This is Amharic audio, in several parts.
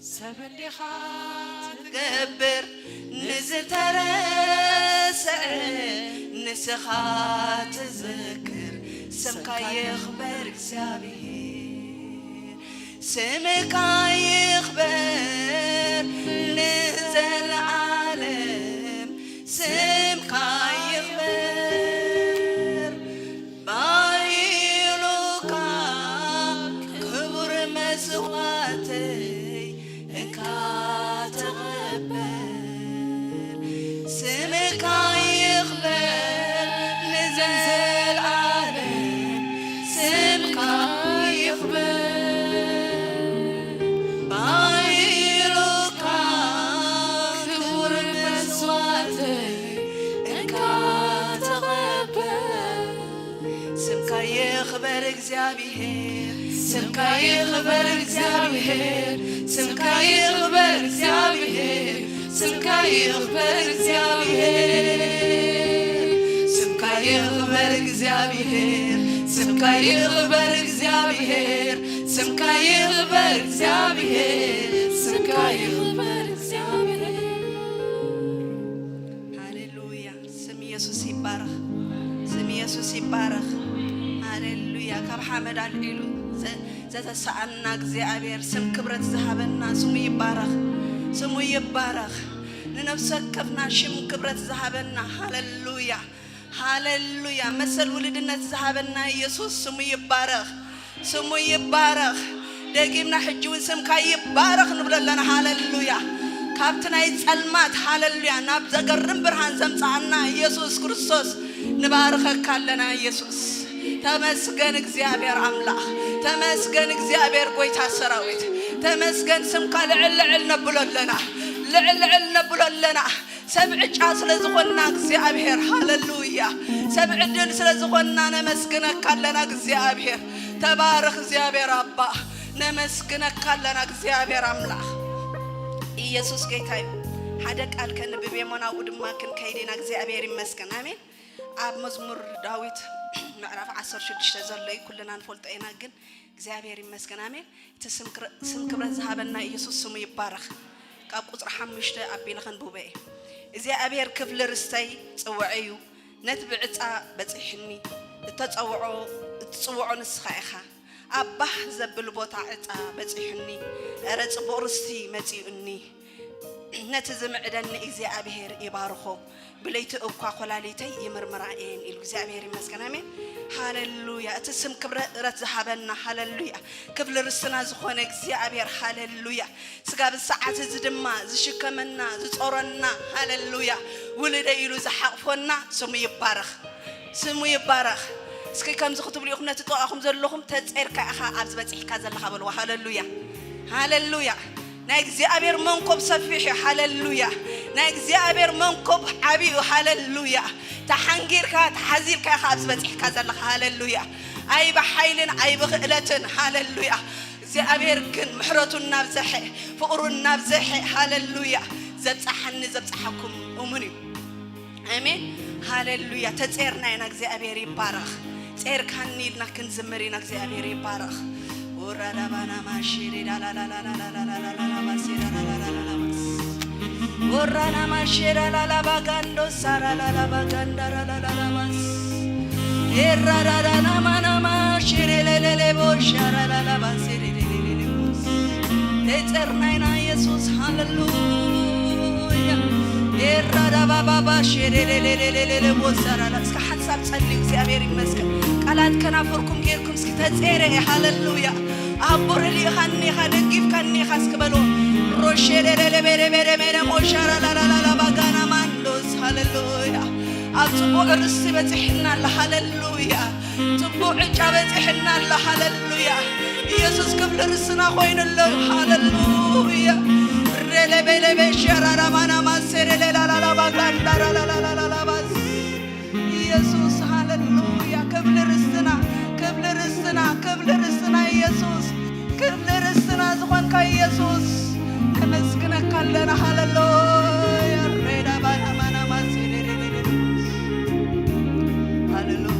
سبليخات قبر نزترسع نسخات ذكر سمك يخبر እግዚአብሔር سمك يخبر نزل عالم سمك يخبر بايلوكا كبر مسواتي سمك يخبر نزل عالم سمك يخبر بايلوكا كبر مسواتي انك تغبر سمك يخبر እግዚአብሔር سمك يخبر እግዚአብሔር سمك يخبر እግዚአብሔር سمك يخبر እግዚአብሔር سمك يخبر እግዚአብሔር سمك يخبر እግዚአብሔር سمك يخبر እግዚአብሔር سمك يخبر እግዚአብሔር ሃሌሉያ ስም ኢየሱስ ይባረክ ስም ኢየሱስ ይባረክ ሃሌሉያ ካብ ሐመድ አልኢሉ ዘተሰአና እግዚአብሔር ስም ክብረት ዝሃበና ስሙ ይባረክ ስሙ ይባረክ ለነፍሰ ከፍና ሽም ክብረት ዝሃበና ሃሌሉያ ሃሌሉያ መሰል ውልድነት ዝሃበና ኢየሱስ ስሙ ይባረክ ስሙ ይባረክ ደጊምና ሕጅውን ስምካ ይባረክ ንብለለና ሃሌሉያ ካብትናይ ጸልማት ሃሌሉያ ናብ ዘገርም ብርሃን ዘምጻና ኢየሱስ ክርስቶስ ንባርከካ ኣለና ኢየሱስ ተመስገን እግዚአብሔር አምላክ ተመስገን እግዚአብሔር ጎይታ ሰራዊት ተመስገን ስምካ ልዕል ነብለለና ልዕል ነብለለና ሰብዕ ጫ ስለዝኾንና እግዚአብሔር ሃሌሉያ ሰብዕ ድል ስለዝኾንና ነመስግነካ ኣለና እግዚአብሔር ተባረክ እግዚአብሔር አባ ነመስግነካ ኣለና እግዚአብሔር አምላክ ኢየሱስ ጌታዬ ሓደ ቃል ከንብብ የሞናው ድማ ክንከይድና እግዚአብሔር ይመስገን አሜን አብ መዝሙር ዳዊት ምዕራፍ 16 ዘሎይ ኩልና ንፈልጦና ግን እግዚአብሔር ይመስገን አሜን ስም ክብረት ዝሃበና ኢየሱስ ስሙ ይባረክ ካብ ቁጥር 5 አቢና ክንብበይ እግዚአብሔር ክፍል ርስተይ ጽውዕዩ ነት ብዕጻ በጽሕኒ ተጸውዖ ንስኻ ኢኻ አባህ ዘብል ቦታ ዕጻ በጽሕኒ ኧረ ጽቡቕ ርስቲ መጺኡኒ ነት ዝምዕደኒ እግዚአብሔር ይባርኮ ብለይቲ እኳ ኮላሊተይ ይምርምራኤን ኢሉ እግዚአብሔር ይመስገን አሜን ሃሌሉያ እቲ ስም ክብረት ዝሃበና ሃሌሉያ ክፍል ርስና ዝኾነ እግዚአብሔር ሃሌሉያ ስጋ ብሰዓት ዝድማ ዝሽከመና ዝጾረና ሃሌሉያ ውልደ ኢሉ ዝሓቅፎና ስሙ ይባረክ ስሙ ይባረክ እስኪ ከምዚ ክትብሉ ኢኹም ነቲ ጥቃኹም ዘለኹም ተጸርካ ኢኻ ኣብ ዝበጽሕካ ዘለኻ በልዋ ሃሌሉያ ሃሌሉያ ናይ እግዚአብሔር መንኮብ ሰፊሕ ሃሌሉያ ናይ እግዚአብሔር መንኮብ ዓቢዩ ሃሌሉያ ተሓንጊርካ ተሓዚልካ ኢኻ ኣብ ዝበጽሕካ ዘለኻ ሃሌሉያ ኣይ በሓይልን ኣይ ብኽእለትን ሃሌሉያ እግዚአብሔር ግን ምሕረቱን ናብዝሐ ፍቅሩን ናብዝሐ ሃሌሉያ ዘብጽሐኒ ዘብጽሐኩም እሙን እዩ አሜን ሃሌሉያ ተጸርና ኢና እግዚአብሔር ይባረክ ጸርካኒ ኢልና ክንዝምር ኢና እግዚአብሔር ይባረክ ወራዳባና ማሽሪ ላላላላላላላላ ማሲራ ላላላላላስ ወራና ማሽራ ላላባጋንዶ ሳራ ላላባጋንዳራላላላስ ኤራዳዳና ማና ማሽሪ ለለለ ቦሻራ ላላባሲሪ ለለለለስ ተጸርናይና ኢየሱስ ሃሌሉያ ኤራዳባባባ ሽሪ ለለለለለ ቦሳራ እስከ ሐሳብ ጸልዩ እግዚአብሔር ይመስገን ቃላት ከናፈርኩም ጌርኩም እስኪ ተጸረ ሃሌሉያ አቦር ሊኻኒ ኻደጊፍ ካኒ ኻስከበሎ ሮሼለለ በረበረ መረ ሞሻራ ላላላ ባጋና ማንዶስ ሃሌሉያ አጽቡዕ ርስ በጽሕና ሃሌሉያ ጽቡዕ ጫ በጽሕና ሃሌሉያ ኢየሱስ ክብር ርስና ኮይነሎ ሃሌሉያ ረለበለ በሻራ ማና ማሰረ ላላላ ባጋና ላላላ ባስ ኢየሱስ ሃሌሉያ ክብር ርስና ኢየሱስ ክብር ርስና ዝኾንካ ኢየሱስ ነመስግነካ ኣለና ሃሌሉያ ረዳ ባና ማና ማሰረ ሃሌሉያ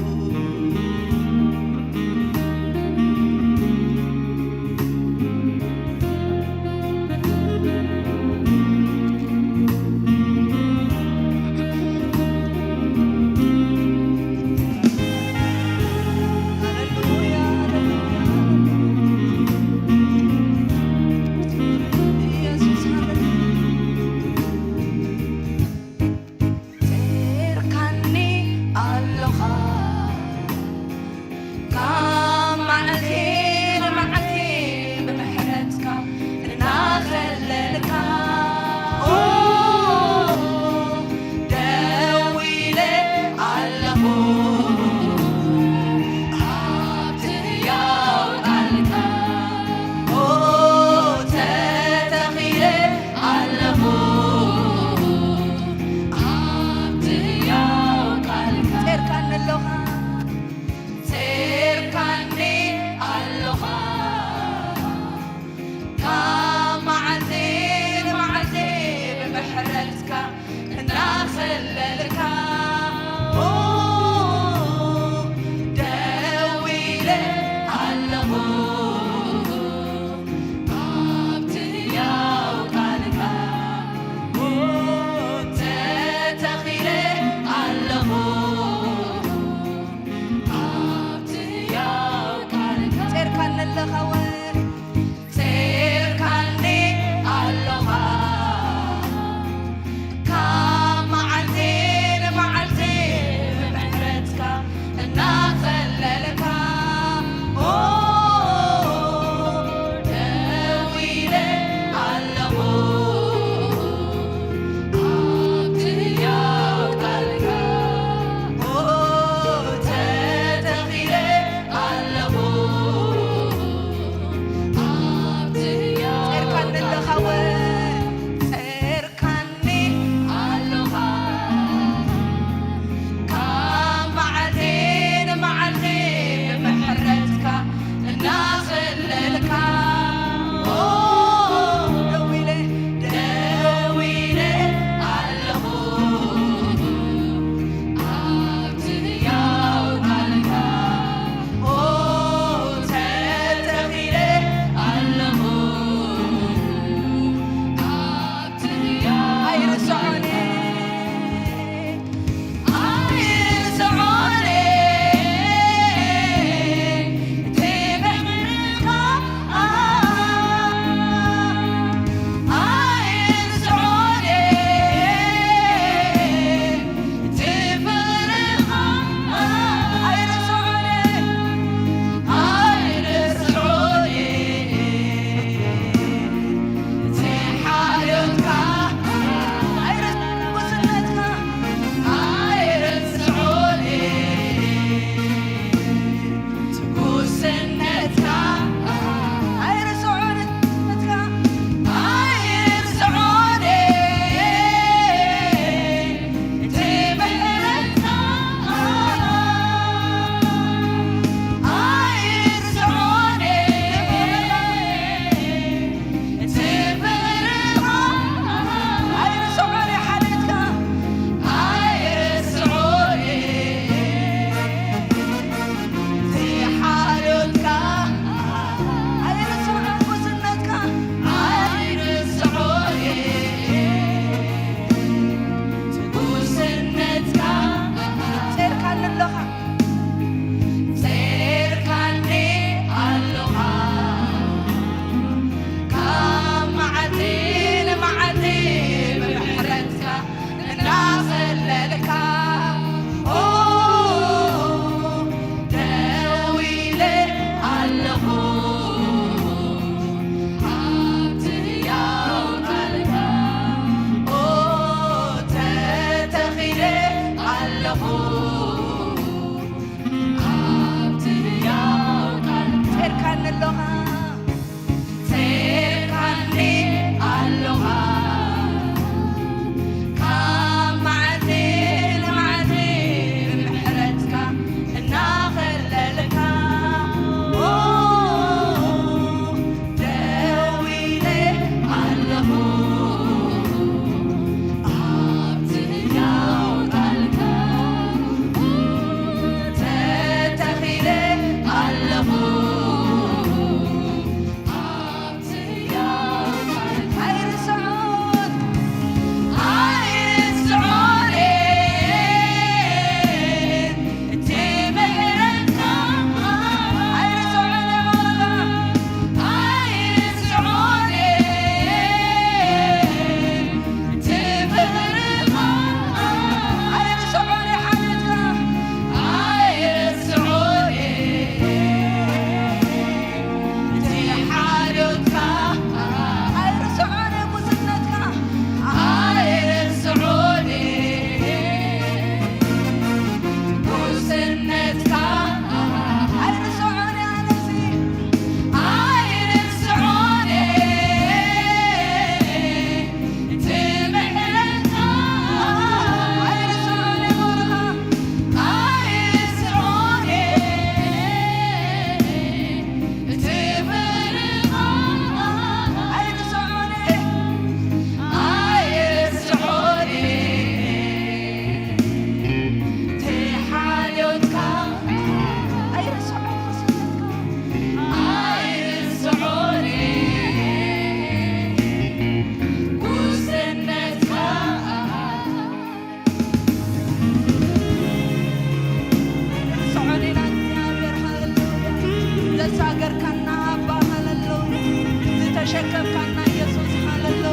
ተሸከምካና ኢየሱስ ሃሌሉያ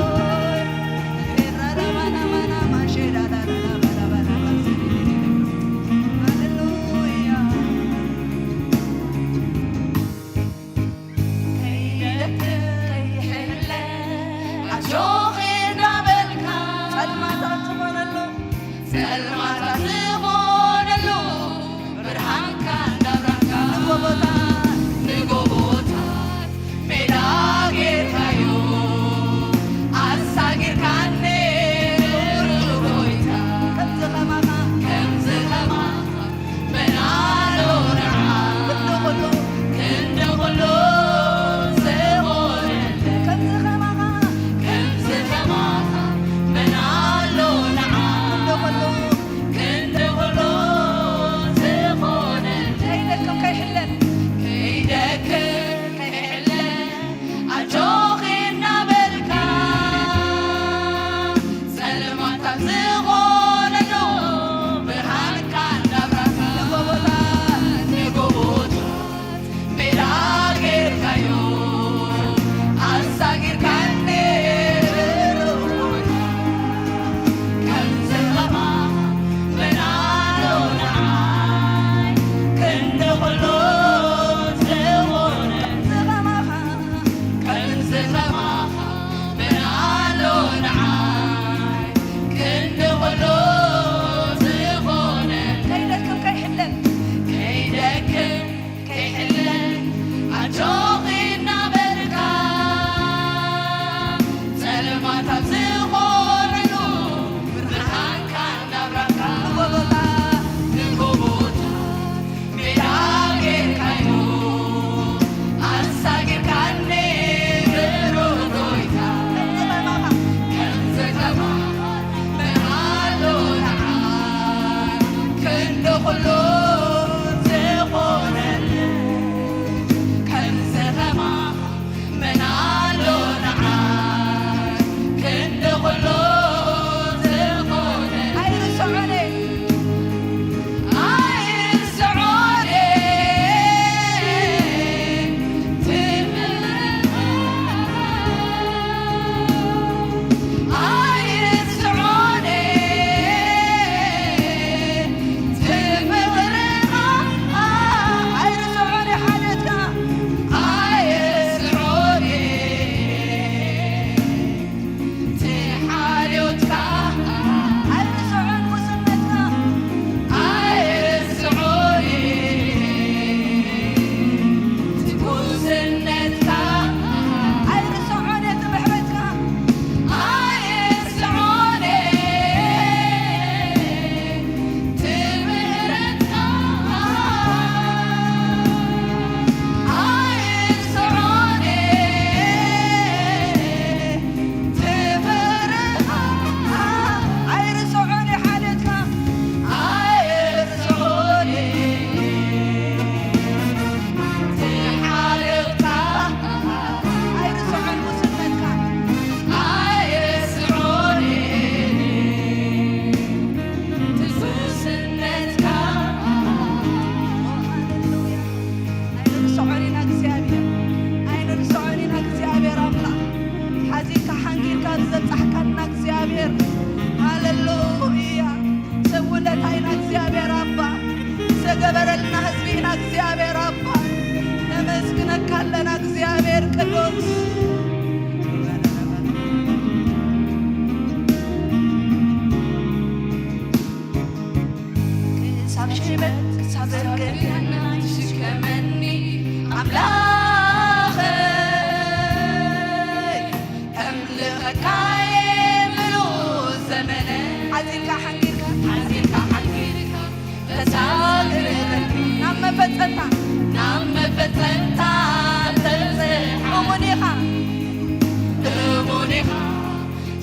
ኤራራባና ማና ማሼራራራባራባራ ሃሌሉያ ከይሕለ አጆኺና በልካ ጸልማታት ትኾነሉ ጸልማታት ትኾነሉ ብርሃንካ እንዳብራካ ንጎቦታት ሜዳ ጌርካዮ ኣሳጊርካኒ ርሮይታ ከምዚ ኸማኻ መናሎ ንዓ ክንዲ ኹሉ ዝኾነለ ከምዚ ኸማኻ መናሎ ንዓ ክንዲ ኹሉ ዝኾነለ ከይደክም ከይሕለን ኣጆኺና በልካ ጸልማታት ዝኾነሉ ብርሃንካ እንዳብራካ ንጎቦታት ሜዳ ጌርካዮ ኣሳጊርካኒ ርሮይታ ከምዚ ኸማ መናሎ ንዓይ ክንዲ ኹሉ ገበረልና ህዝቢና እግዚአብሔር አባ ነመስግነካለና እግዚአብሔር ቅዱስ ሳብሽበት ሳበርገና ሽከመኒ አምላኽ እምልኸካይ ምሉ ዘመነ ዓዚልካ ሓንጊርካ ናብ መፈተንታ ተብፅሓ እሙኒኻ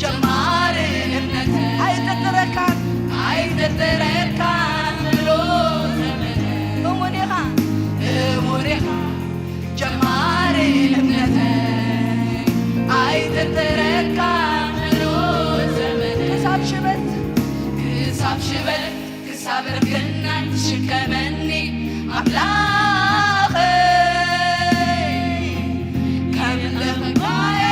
ጀማሪ እምነት ኣይትጥረካን ብሎ ዘመነ እሙኒኻ ጀማሪ እምነት ኣይትጥረካን ብሎ ዘመነ ክሳብ ሽበት ክሳብ እርግና ትሽከመኒ አምላኽ ከምልኽካየ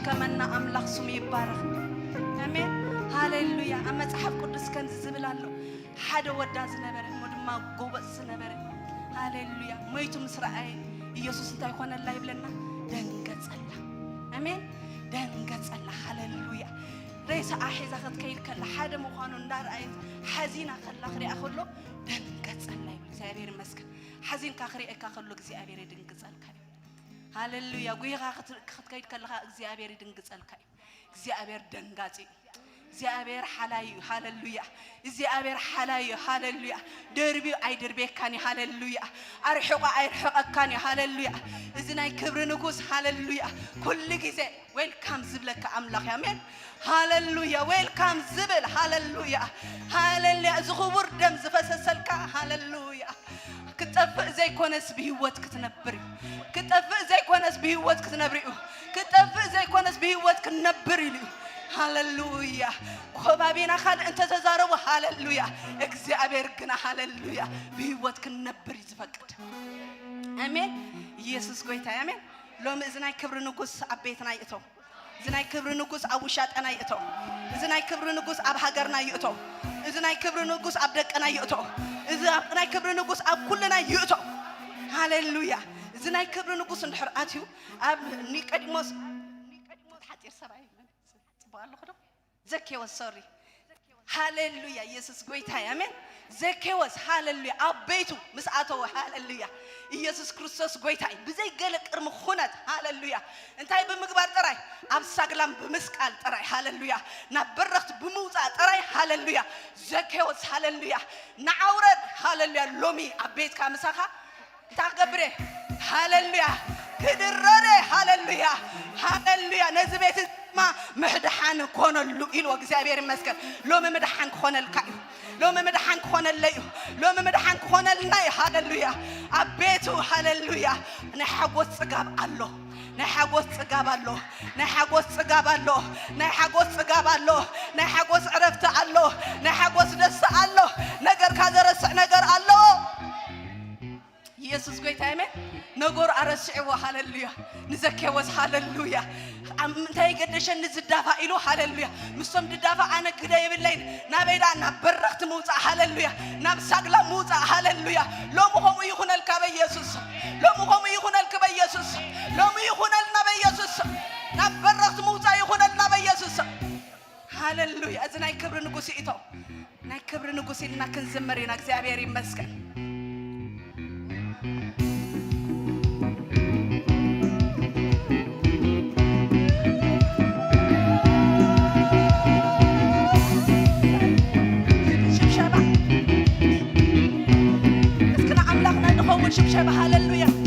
ከመና አምላክ ስሙ ይባረክ አሜን ሃሌሉያ መጽሐፍ ቅዱስ ከን ዝብላሉ ሓደ ወዳ ዝነበረ ወድማ ጎበዝ ዝነበረ ሃሌሉያ ሞይቱ ምስራኤ ኢየሱስ እንታይ ሆነላ ይብለና ደንገጸላ አሜን ደንገጸላ ሃሌሉያ ረይሳ አሒዛ ከተከይል ከላ ሓደ መዃኑ እንዳርአይ ሓዚና ከላ ክሪአ ከሎ ደንገጸላ እግዚአብሔር ይመስገን ሓዚን ካኽሪአካ ከሎ እግዚአብሔር ይድንገጸልካ ሃሌሉያ ጉይኻ ከተከይል ከላ እግዚአብሔር ይድንገጸልካ እግዚአብሔር ደንጋጺ እግዚአብሔር ሓላይ ሃሌሉያ እግዚአብሔር ሓላይ ሃሌሉያ ደርቢ አይደርቤካኒ ሃሌሉያ አርሕቆ አይርሕቀካኒ ሃሌሉያ እዝናይ ክብር ንጉስ ሃሌሉያ ኩሉ ግዜ ዌልካም ዝብለካ አምላኽ አሜን ሃሌሉያ ዌልካም ዝብል ሃሌሉያ ሃሌሉያ ዝኽቡር ደም ዝፈሰሰልካ ሃሌሉያ كتفق زي كونس بهوت كتنبري كتفق زي كونس بهوت كتنبري كتفق زي كونس بهوت كتنبري هاللويا خبابينا خان انت تزاروا هاللويا እግዚአብሔር ግን ሃሌሉያ በህይወት ከነበር ይዝፈቅድ አሜን ኢየሱስ ጎይታ አሜን ሎም እዝናይ ክብር ንጉስ አቤትና ይተው እዝናይ ክብር ንጉስ አውሻጠና ይተው እዝናይ ክብር ንጉስ አብ ሀገርና ይተው እዝናይ ክብር ንጉስ አብ ደቀና ይተው እዝናይ ክብር ንጉስ አብ ኩልና ይተው ሃሌሉያ زناي كبر نقص الحرقاتيو أب نيقدموس حتى سبعي تبغى الله خدم زكيوس سوري هاليلويا يسوع قويتها آمين زكيوس هاليلويا أبيتو مسأتو هاليلويا يسوع كريستوس قويتها بزي قالك إرم خونات هاليلويا أنتي بمقبار تراي أبسقلم بمسكال تراي هاليلويا نبرخت بموت تراي هاليلويا زكيوس هاليلويا نعورد هاليلويا لومي أبيت كامسخا تقبره هاليلويا كدرره هاليلويا هاليلويا نزبيت ما مدحان كون اللؤيل وجزابير مسكن لو ما مدحان كون الكايو لو ما مدحان كون الليو لو ما مدحان كون الناي هاليلويا أبيتو هاليلويا نحقوس سجاب الله نحقوس سجاب الله نحقوس سجاب الله نحقوس سجاب الله نحقوس عرفت الله نحقوس دس الله نجر كذا رس نجر الله يسوع قوي تامه نقول أرسعوا هاليلويا نزكيوس هاليلويا أمتى يقدرشن نزدافع إلو هاليلويا مسلم تدافع أنا كده يبلين نبيدا نبرخت موسى هاليلويا نبسقلا موسى هاليلويا لو مهم يخون الكبي يسوع لو مهم يخون الكبي يسوع لو مهم يخون النبي يسوع نبرخت موسى يخون النبي يسوع هاليلويا أزنا يكبر نقصي إتو نكبر نقصي لنا كنزمرين أكزابير مسكن شبشب هاليلويا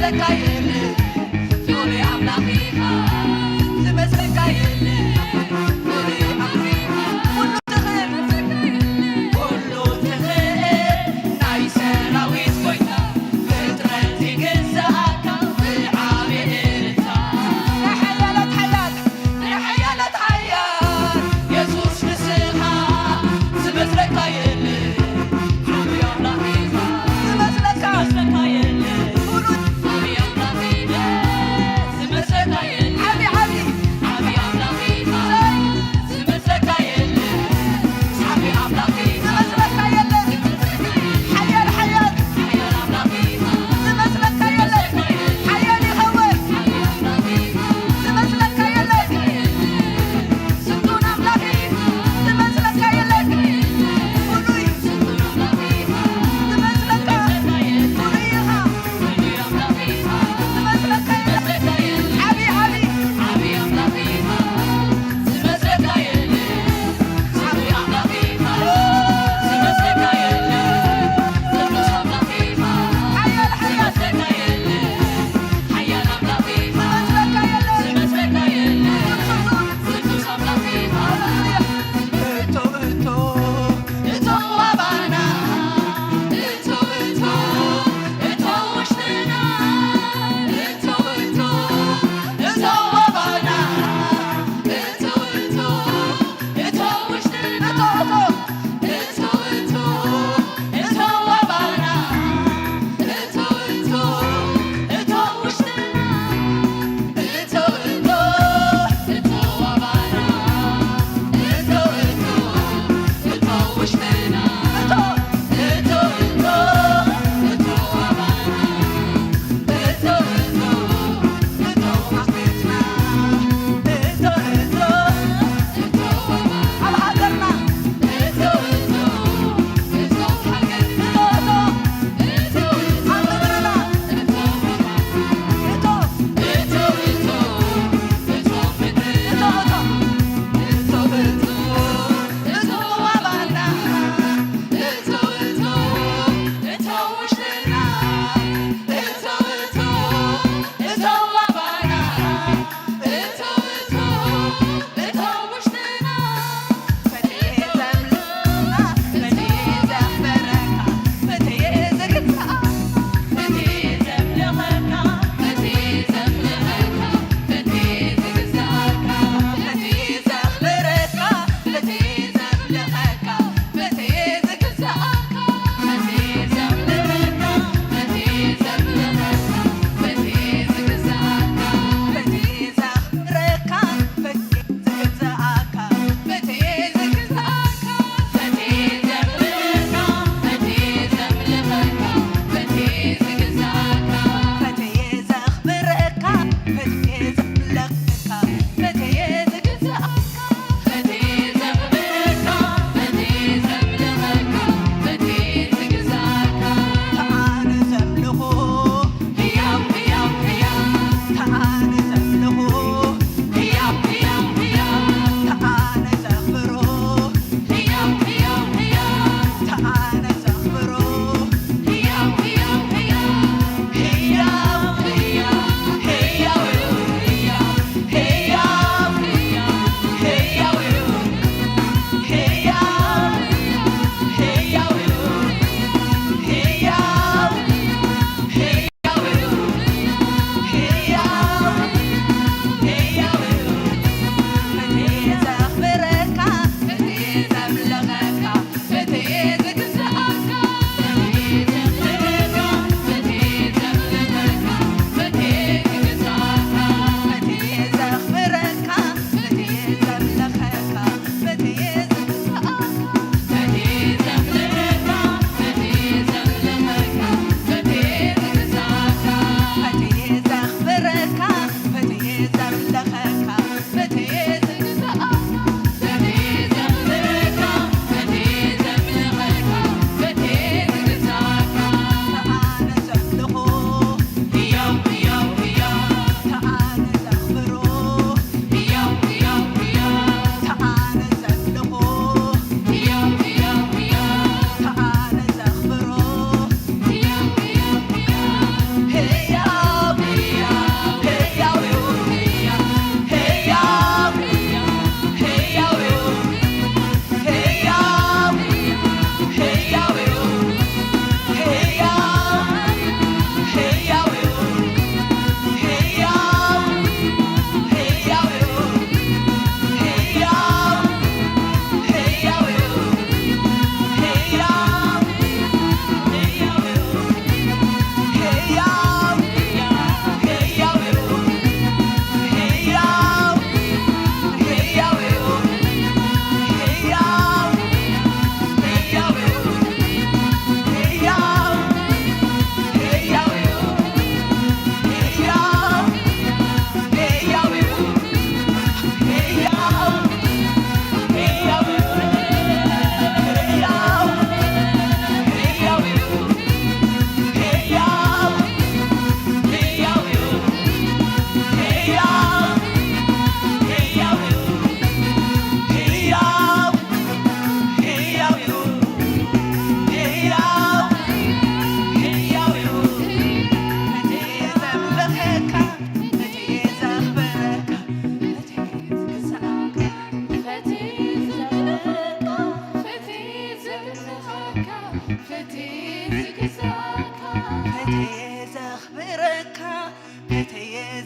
Hallelujah.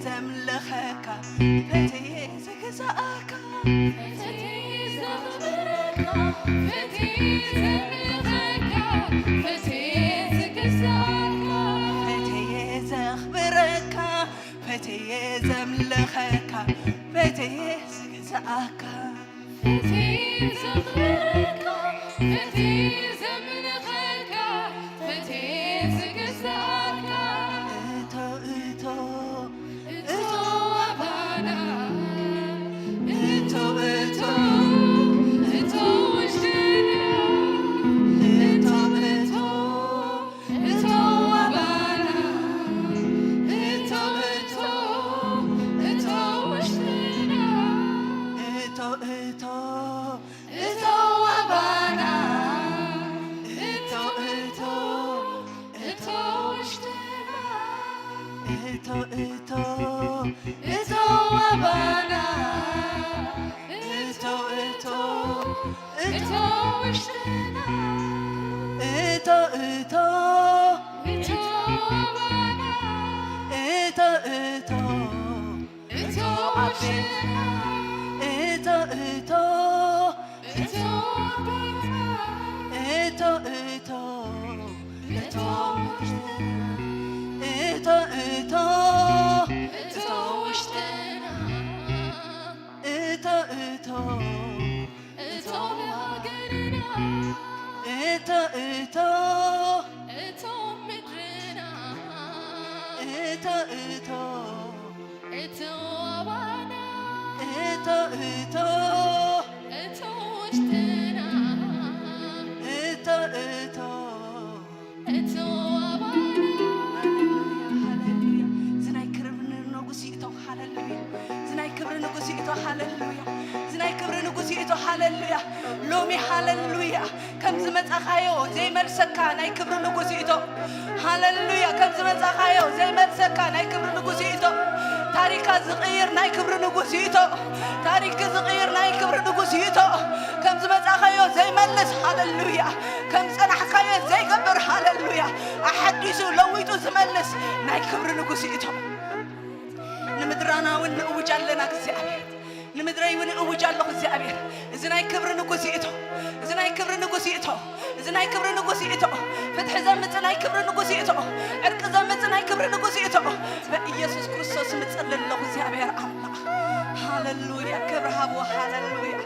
زملخك فتي زغزاك فتي زغبرك فتي زملخك فتي زغزاك فتي زغبرك فتي زملخك فتي زغزاك فتي زغبرك فتي زملخك فتي زغزاك لومي هاللويا كم زمن أخايو زي مرسكا ناي كبر نقصيتو هاللويا كم زمن أخايو زي مرسكا ناي كبر نقصيتو تاريخ صغير ناي كبر نقصيتو تاريخ صغير ناي كبر نقصيتو كم زمن أخايو زي ملس هاللويا كم سنة حكاية زي كبر هاللويا أحدثو لويتو زملس ناي كبر نقصيتو نمدرانا ونقوج لنا كزيابي نمدري ونقوج الله كزيابي زناي كبر نقصيتو زناي كبر نقصيتو زناي كبر نقصيتو فتح زمت زناي كبر نقصيتو ارك زمت زناي كبر نقصيتو بإيسوس كريستوس متصل الله كزيابي الله هاللويا كبر هابو هاللويا